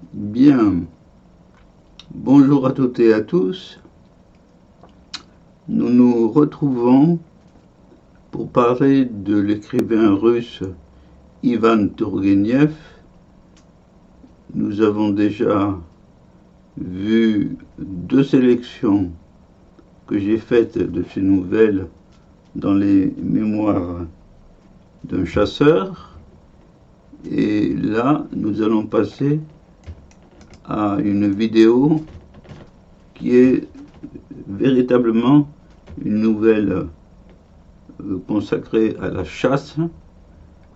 Bien, bonjour à toutes et à tous. Nous nous retrouvons pour parler de l'écrivain russe Ivan Tourgueniev. Nous avons déjà vu deux sélections que j'ai faites de ces nouvelles dans les mémoires d'un chasseur. Et là, nous allons passer à une vidéo qui est véritablement une nouvelle consacrée à la chasse.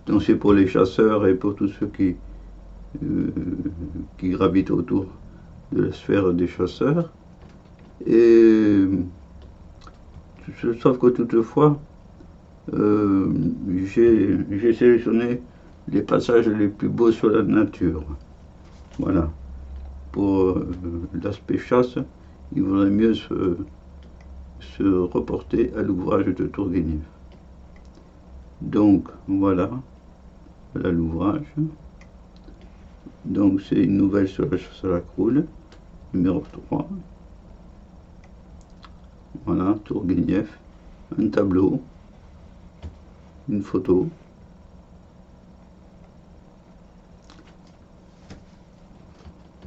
Donc c'est pour les chasseurs et pour tous ceux qui gravitent autour de la sphère des chasseurs. Et sauf que toutefois, j'ai sélectionné les passages les plus beaux sur la nature. Voilà. Pour l'aspect chasse, il vaudrait mieux se reporter à l'ouvrage de Tourgueniev. Donc voilà l'ouvrage. Donc c'est une nouvelle sur la chasse à la croule, numéro 3. Voilà, Tourgueniev, un tableau, une photo.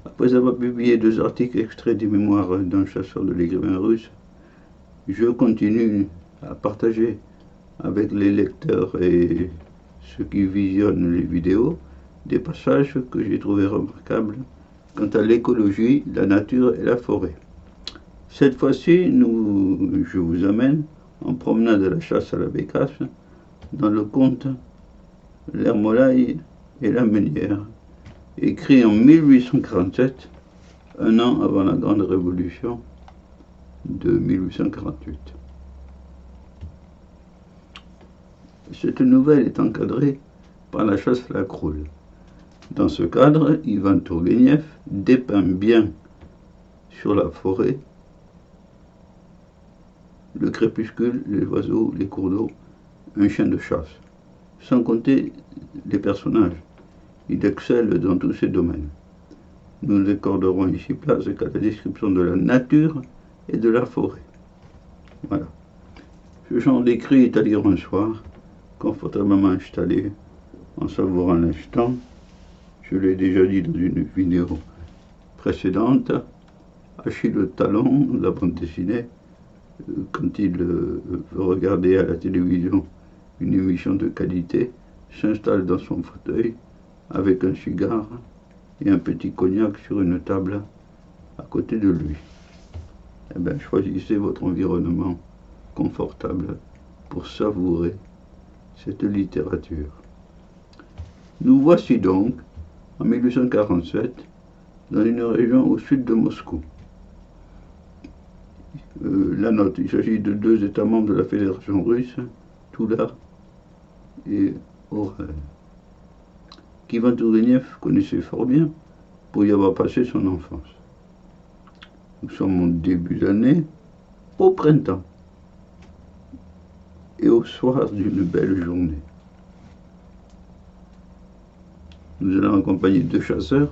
Après avoir publié deux articles extraits des mémoires d'un chasseur de l'écrivain russe, je continue à partager avec les lecteurs et ceux qui visionnent les vidéos des passages que j'ai trouvés remarquables quant à l'écologie, la nature et la forêt. Cette fois-ci, je vous amène en promenade à la chasse à la bécasse dans le conte L'Hermolaï et la Meunière, écrit en 1847, un an avant la Grande Révolution de 1848. Cette nouvelle est encadrée par la chasse à la croule. Dans ce cadre, Ivan Tourgueniev dépeint bien sur la forêt le crépuscule, les oiseaux, les cours d'eau, un chien de chasse. Sans compter les personnages. Il excelle dans tous ces domaines. Nous n'accorderons ici place qu'à la description de la nature et de la forêt. Voilà. Ce genre d'écrit est à lire un soir, confortablement installé, en savourant l'instant. Je l'ai déjà dit dans une vidéo précédente. Achille Talon, la bande dessinée, quand il veut regarder à la télévision une émission de qualité, s'installe dans son fauteuil avec un cigare et un petit cognac sur une table à côté de lui. Eh bien, choisissez votre environnement confortable pour savourer cette littérature. Nous voici donc en 1847 dans une région au sud de Moscou. La note, il s'agit de deux États membres de la Fédération russe, Toula et Orel, qu'Ivan Tourgueniev connaissait fort bien pour y avoir passé son enfance. Nous sommes en début d'année, au printemps, et au soir d'une belle journée. Nous allons accompagner deux chasseurs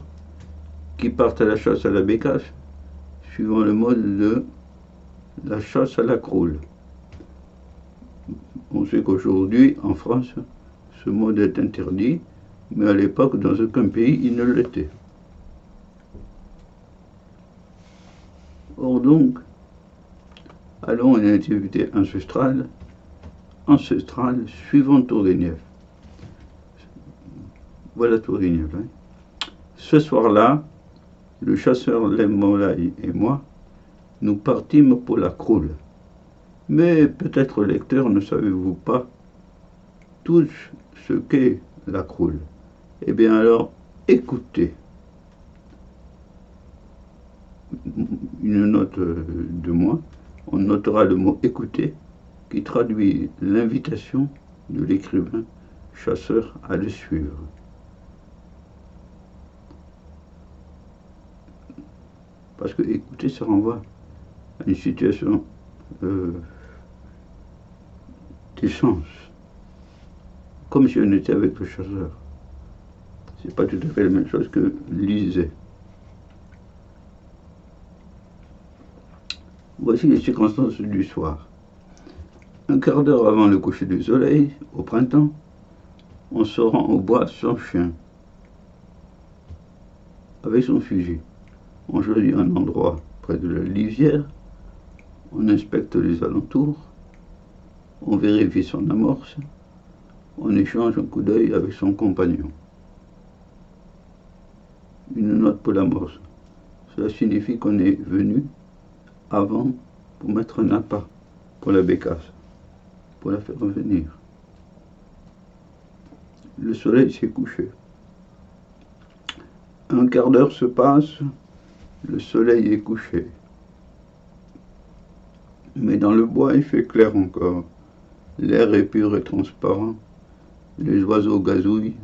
qui partent à la chasse à la bécasse, suivant le mode de la chasse à la croule. On sait qu'aujourd'hui, en France, ce mode est interdit, mais à l'époque, dans aucun pays, il ne l'était. Or donc, allons à une activité ancestrale, suivant Tourgueniev. Voilà Tourgueniev. Ce soir-là, le chasseur L'Hermolaï et moi, nous partîmes pour la croule. Mais peut-être, lecteur, ne savez-vous pas tout ce qu'est la croule. Eh bien alors, écoutez une note de moi. On notera le mot écouter qui traduit l'invitation de l'écrivain chasseur à le suivre. Parce que écouter, ça renvoie à une situation d'essence, comme si on était avec le chasseur. C'est pas tout à fait la même chose que lisez. Voici les circonstances du soir. Un quart d'heure avant le coucher du soleil, au printemps, on se rend au bois sans chien, avec son fusil. On choisit un endroit près de la lisière, on inspecte les alentours, on vérifie son amorce, on échange un coup d'œil avec son compagnon. Une note pour l'amorce. Cela signifie qu'on est venu avant pour mettre un appât pour la bécasse, pour la faire revenir. Le soleil s'est couché. Un quart d'heure se passe, le soleil est couché. Mais dans le bois, il fait clair encore. L'air est pur et transparent. Les oiseaux gazouillent.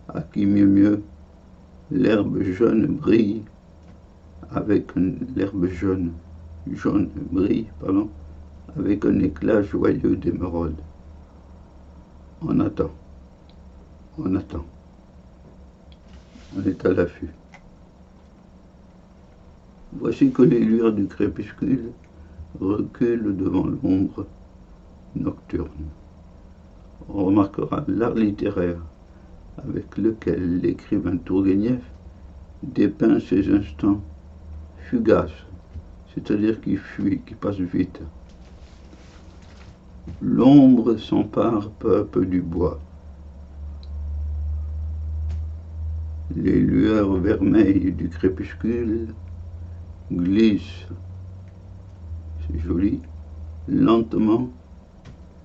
À qui mieux, l'herbe jaune brille avec l'herbe jaune brille, avec un éclat joyeux d'émeraude. On attend. On attend. On est à l'affût. Voici que les lueurs du crépuscule reculent devant l'ombre nocturne. On remarquera l'art littéraire avec lequel l'écrivain Tourguenieff dépeint ces instants fugaces, c'est-à-dire qui fuient, qui passent vite. L'ombre s'empare peu à peu du bois. Les lueurs vermeilles du crépuscule glissent, c'est joli, lentement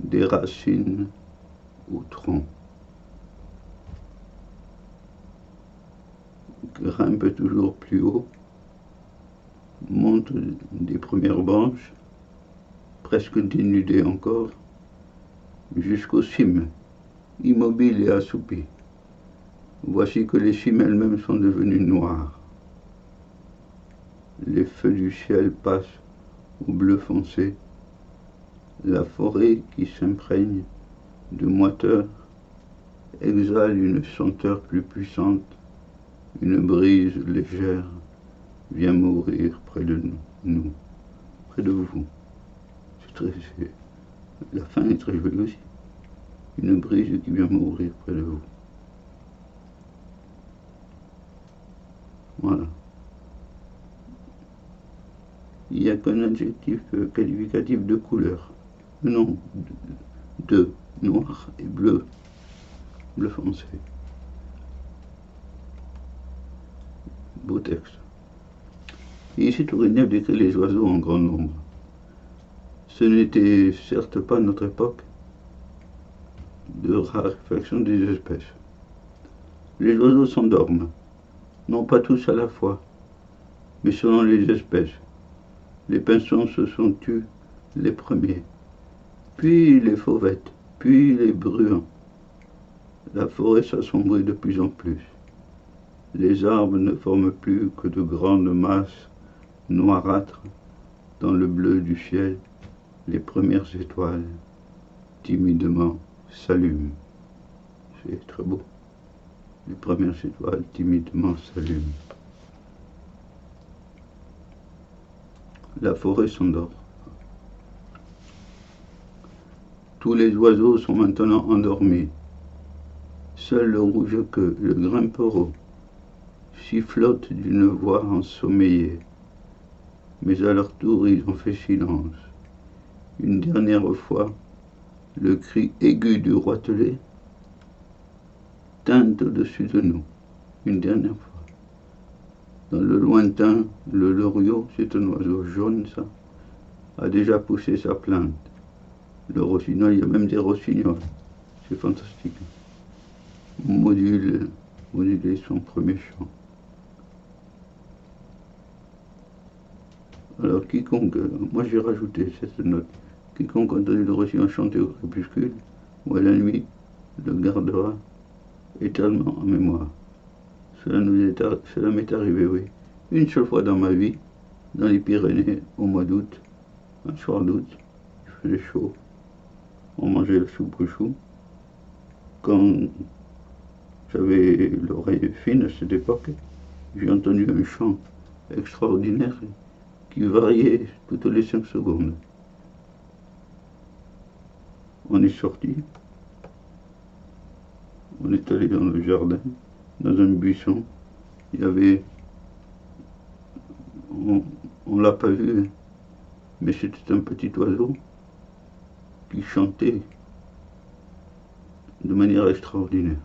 des racines au tronc. Grimpe toujours plus haut, monte des premières branches, presque dénudées encore, jusqu'aux cimes, immobiles et assoupies. Voici que les cimes elles-mêmes sont devenues noires. Les feux du ciel passent au bleu foncé. La forêt qui s'imprègne de moiteur exhale une senteur plus puissante. Une brise légère vient mourir près de nous, près de vous. La fin est très jolie aussi. Une brise qui vient mourir près de vous. Voilà. Il n'y a qu'un adjectif qualificatif de couleur. Non, de noir et bleu, bleu foncé. Beau texte. Et ici, Tourguenieff décrit les oiseaux en grand nombre. Ce n'était certes pas notre époque de raréfaction des espèces. Les oiseaux s'endorment, non pas tous à la fois, mais selon les espèces. Les pinsons se sont tus les premiers, puis les fauvettes, puis les bruants. La forêt s'assombrit de plus en plus. Les arbres ne forment plus que de grandes masses noirâtres. Dans le bleu du ciel, les premières étoiles timidement s'allument. C'est très beau. Les premières étoiles timidement s'allument. La forêt s'endort. Tous les oiseaux sont maintenant endormis. Seul le rouge-queue, le grimpereau, sifflote d'une voix ensommeillée. Mais à leur tour, ils ont fait silence. Une dernière fois, le cri aigu du roitelet tinte au-dessus de nous. Une dernière fois. Dans le lointain, le loriot, c'est un oiseau jaune, ça, a déjà poussé sa plainte. Le rossignol, il y a même des rossignols. C'est fantastique. Moduler son premier chant. Alors quiconque, moi j'ai rajouté cette note, quiconque a entendu le rossignol chanter au crépuscule ou à la nuit, le gardera éternellement en mémoire. Cela m'est arrivé, oui, une seule fois dans ma vie, dans les Pyrénées, au mois d'août, un soir d'août, il faisait chaud, on mangeait la soupe aux choux. Quand j'avais l'oreille fine à cette époque, j'ai entendu un chant extraordinaire qui variait toutes les 5 secondes. On est sorti, on est allé dans le jardin, dans un buisson. Il y avait, on l'a pas vu, mais c'était un petit oiseau qui chantait de manière extraordinaire.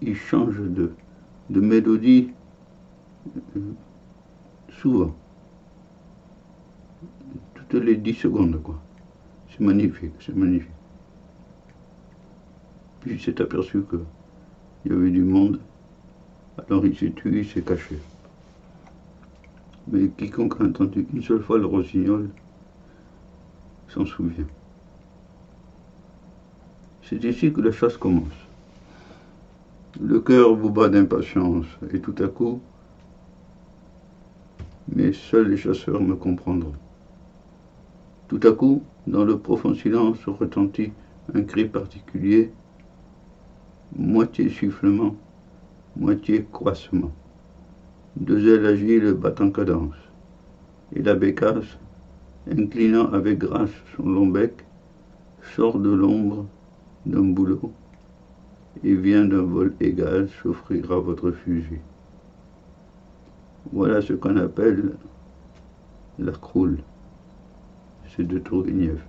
Il change de mélodie souvent, toutes les 10 secondes, quoi. C'est magnifique, c'est magnifique. Puis il s'est aperçu qu'il y avait du monde, alors il s'est tué, il s'est caché. Mais quiconque a entendu une seule fois le rossignol s'en souvient. C'est ici que la chasse commence. Le cœur vous bat d'impatience, et tout à coup, mais seuls les chasseurs me comprendront. Tout à coup, dans le profond silence retentit un cri particulier, moitié sifflement, moitié croissement. 2 ailes agiles battent en cadence, et la bécasse, inclinant avec grâce son long bec, sort de l'ombre d'un bouleau et vient d'un vol égal s'offrir à votre fusil. Voilà ce qu'on appelle la croule. C'est de Tourguenieff.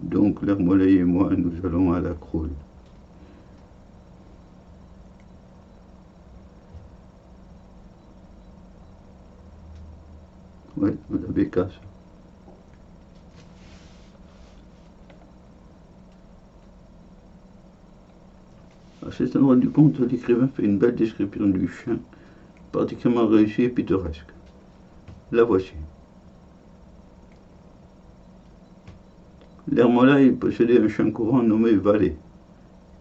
Donc l'Hermolay et moi, nous allons à la croule. Oui, la bécasse. À cet endroit du conte, l'écrivain fait une belle description du chien, particulièrement réussie et pittoresque. La voici. L'Hermolay possédait un chien courant nommé Valet,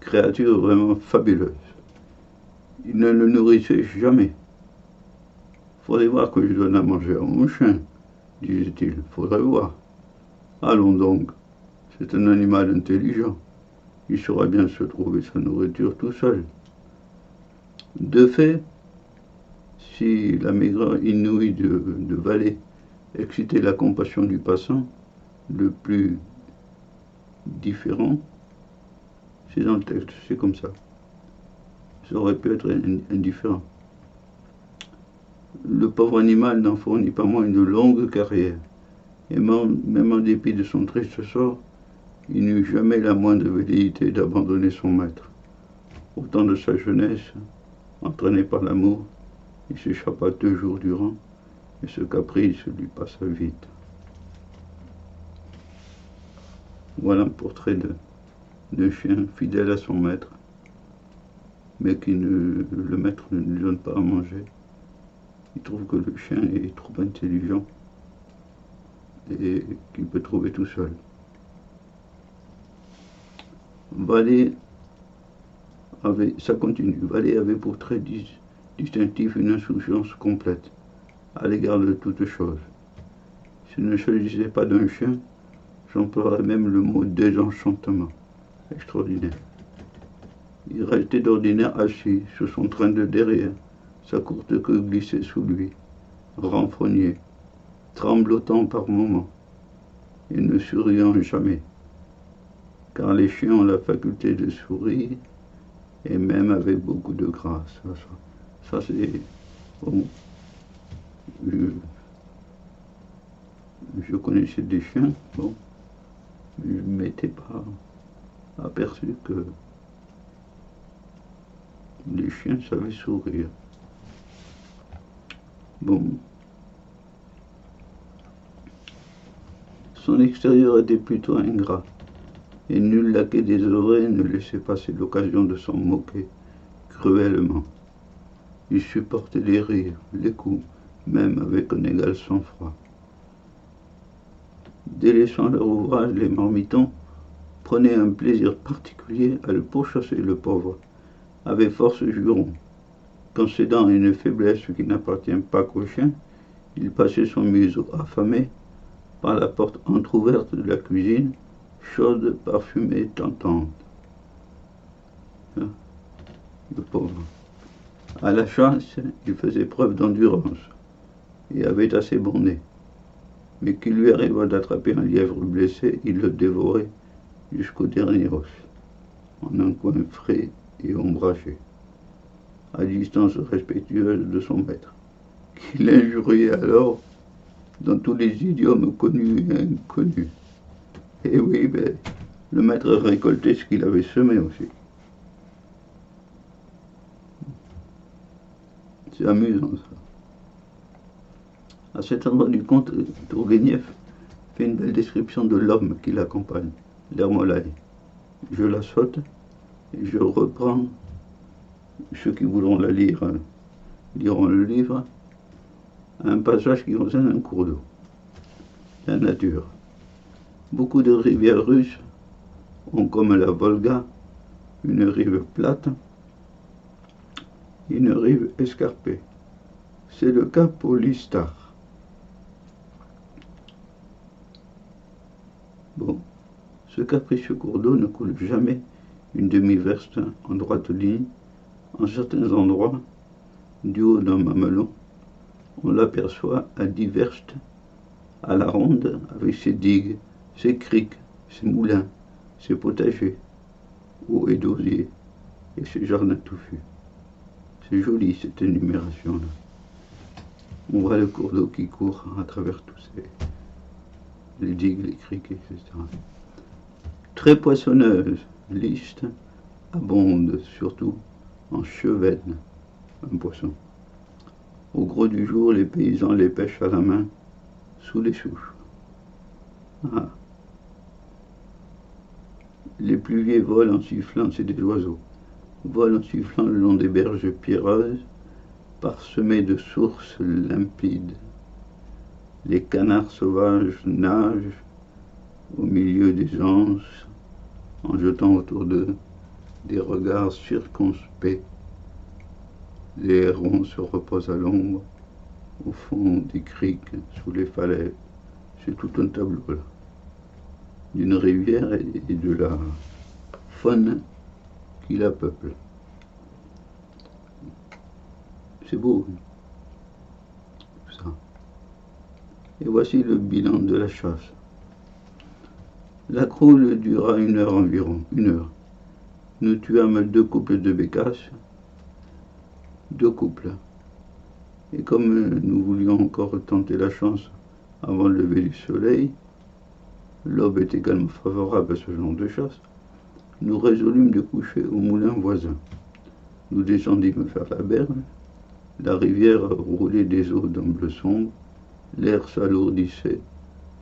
créature vraiment fabuleuse. Il ne le nourrissait jamais. Faudrait voir que je donne à manger à mon chien, disait-il. Faudrait voir. Allons donc. C'est un animal intelligent. Il saura bien se trouver sa nourriture tout seul. De fait, si la maigreur inouïe de Valet excitait la compassion du passant, le plus différent, c'est dans le texte, c'est comme ça. Ça aurait pu être indifférent. Le pauvre animal n'en fournit pas moins une longue carrière, et même en dépit de son triste sort, il n'eut jamais la moindre velléité d'abandonner son maître. Au temps de sa jeunesse, entraîné par l'amour, il s'échappa 2 jours durant, et ce caprice lui passa vite. Voilà un portrait d'un chien fidèle à son maître, mais le maître ne lui donne pas à manger. Il trouve que le chien est trop intelligent et qu'il peut trouver tout seul. Valet avait pour trait distinctif une insouciance complète à l'égard de toute chose. S'il ne s'agissait pas d'un chien, j'emploierais même le mot désenchantement. Extraordinaire. Il restait d'ordinaire assis sur son train de derrière, sa courte queue glissait sous lui, renfrogné, tremblotant par moments, et ne souriant jamais, car les chiens ont la faculté de sourire, et même avec beaucoup de grâce. Ça c'est... Bon, je connaissais des chiens, bon, mais je ne m'étais pas aperçu que les chiens savaient sourire. Bon. Son extérieur était plutôt ingrat, et nul laquais des oreilles ne laissait passer l'occasion de s'en moquer cruellement. Il supportait les rires, les coups, même avec un égal sang-froid. Délaissant leur ouvrage, les marmitons prenaient un plaisir particulier à le pourchasser, le pauvre, avec force juron. Concédant une faiblesse qui n'appartient pas qu'au chien, il passait son museau affamé par la porte entr'ouverte de la cuisine, chaude, parfumée, tentante. Le pauvre. À la chasse, il faisait preuve d'endurance et avait assez bon nez. Mais qu'il lui arriva d'attraper un lièvre blessé, il le dévorait jusqu'au dernier os, en un coin frais et ombragé, à distance respectueuse de son maître, qu'il injuriait alors dans tous les idiomes connus et inconnus. Et oui, ben, le maître récoltait ce qu'il avait semé aussi. C'est amusant ça. À cet endroit du conte, Tourguenieff fait une belle description de l'homme qui l'accompagne, l'Hermolaï. Je la saute et je reprends, ceux qui voudront la lire liront le livre, un passage qui concerne un cours d'eau, la nature. Beaucoup de rivières russes ont, comme la Volga, une rive plate et une rive escarpée. C'est le cas pour l'Istar. Bon, ce capricieux cours d'eau ne coule jamais une demi-verste en droite ligne. En certains endroits, du haut d'un mamelon, on l'aperçoit à 10 verstes, à la ronde, avec ses digues, ses criques, ses moulins, ses potagers, hauts et d'osier, et ses jardins touffus. C'est joli cette énumération-là. On voit le cours d'eau qui court à travers tous les digues, les criques, etc. Très poissonneuse, liste, abonde surtout en chevaine, un poisson. Au gros du jour, les paysans les pêchent à la main, sous les souches. Ah. Les pluviers volent en sifflant, c'est des oiseaux, volent en sifflant le long des berges pierreuses, parsemées de sources limpides. Les canards sauvages nagent au milieu des anses, en jetant autour d'eux des regards circonspects. Les hérons se reposent à l'ombre, au fond des criques, sous les falaises. C'est tout un tableau là, d'une rivière et de la faune qui la peuple. C'est beau, tout ça. Et voici le bilan de la chasse. La croule dura 1 heure environ, 1 heure. Nous tuâmes 2 couples de bécasses, 2 couples. Et comme nous voulions encore tenter la chance avant le lever du soleil, l'aube est également favorable à ce genre de chasse, nous résolûmes de coucher au moulin voisin. Nous descendîmes faire la berge, la rivière roulait des eaux d'un bleu sombre, l'air s'alourdissait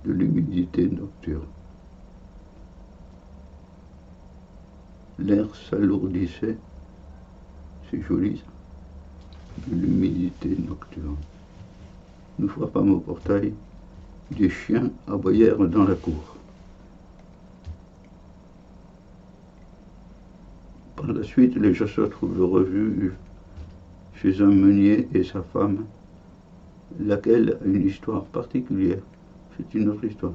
de l'humidité nocturne. L'air s'alourdissait, c'est joli ça, de l'humidité nocturne. Nous frappâmes au portail, des chiens aboyèrent dans la cour. Par la suite, les chasseurs trouvent refuge chez un meunier et sa femme, laquelle a une histoire particulière. C'est une autre histoire.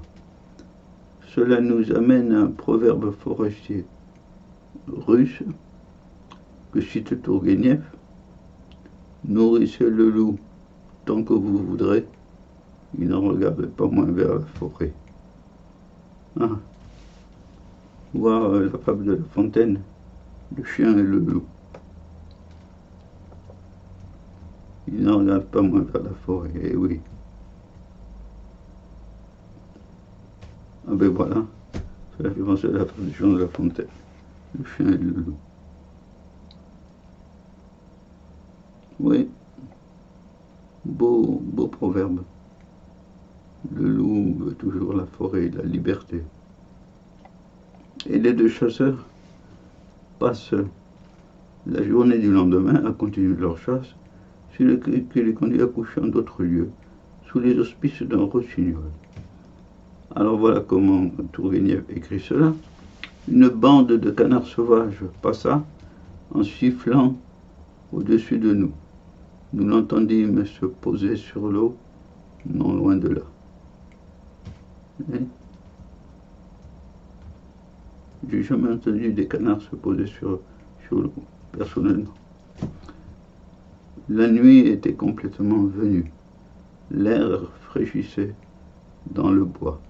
Cela nous amène à un proverbe forestier russe que cite Tourguenieff: nourrissez le loup tant que vous voudrez, il n'en regarde pas moins vers la forêt. Ah. Voir la fable de La Fontaine, le chien et le loup. Il n'en regarde pas moins vers la forêt, eh oui. Ah ben voilà, ça fait penser à la fable du chien de La Fontaine, le chien et le loup. Oui, beau proverbe. Le loup veut toujours la forêt, la liberté. Et les 2 chasseurs passent la journée du lendemain à continuer leur chasse, ce qui les conduit à coucher en d'autres lieux, sous les auspices d'un rossignol. Alors voilà comment Tourguenieff écrit cela. Une bande de canards sauvages passa en sifflant au-dessus de nous. Nous l'entendîmes se poser sur l'eau, non loin de là. J'ai jamais entendu des canards se poser sur l'eau, personnellement. La nuit était complètement venue. L'air fraîchissait dans le bois.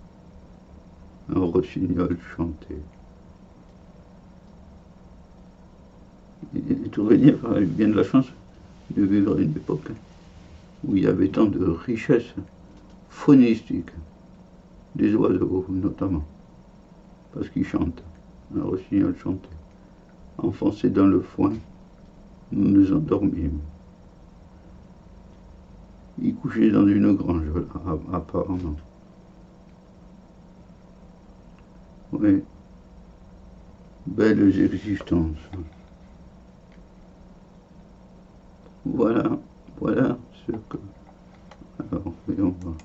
Un rossignol chantait. Et Tourguenieff a eu bien de la chance de vivre à une époque où il y avait tant de richesses phonistiques, des oiseaux notamment, parce qu'ils chantent. Un rossignol chantait. Enfoncés dans le foin, nous nous endormîmes. Il couchait dans une grange, apparemment. Oui, belles existences. Voilà, voilà ce que. Alors, voyons voir.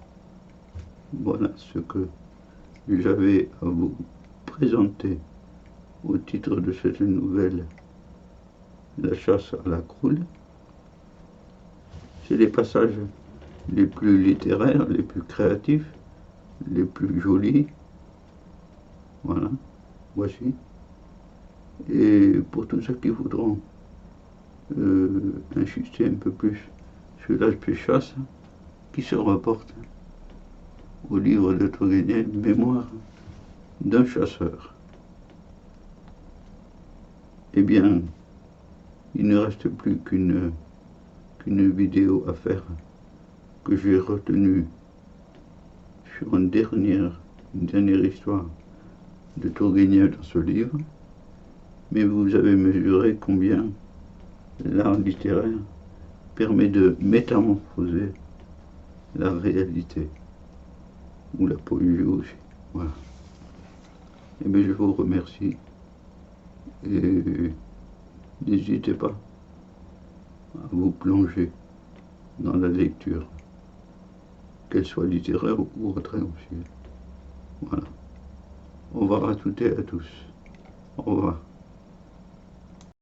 Voilà ce que j'avais à vous présenter au titre de cette nouvelle, La chasse à la croule. C'est les passages les plus littéraires, les plus créatifs, les plus jolis. Voilà, voici. Et pour tous ceux qui voudront insister un peu plus sur l'aspect chasse, qui se reporte au livre de Tourguenieff, Mémoire d'un chasseur. Eh bien, il ne reste plus qu'une vidéo à faire que j'ai retenue sur une dernière histoire de Tourguenieff dans ce livre, mais vous avez mesuré combien l'art littéraire permet de métamorphoser la réalité, ou la poésie aussi. Voilà. Eh bien, je vous remercie et n'hésitez pas à vous plonger dans la lecture, qu'elle soit littéraire ou autre aussi. Voilà. Au revoir à toutes et à tous. Au revoir.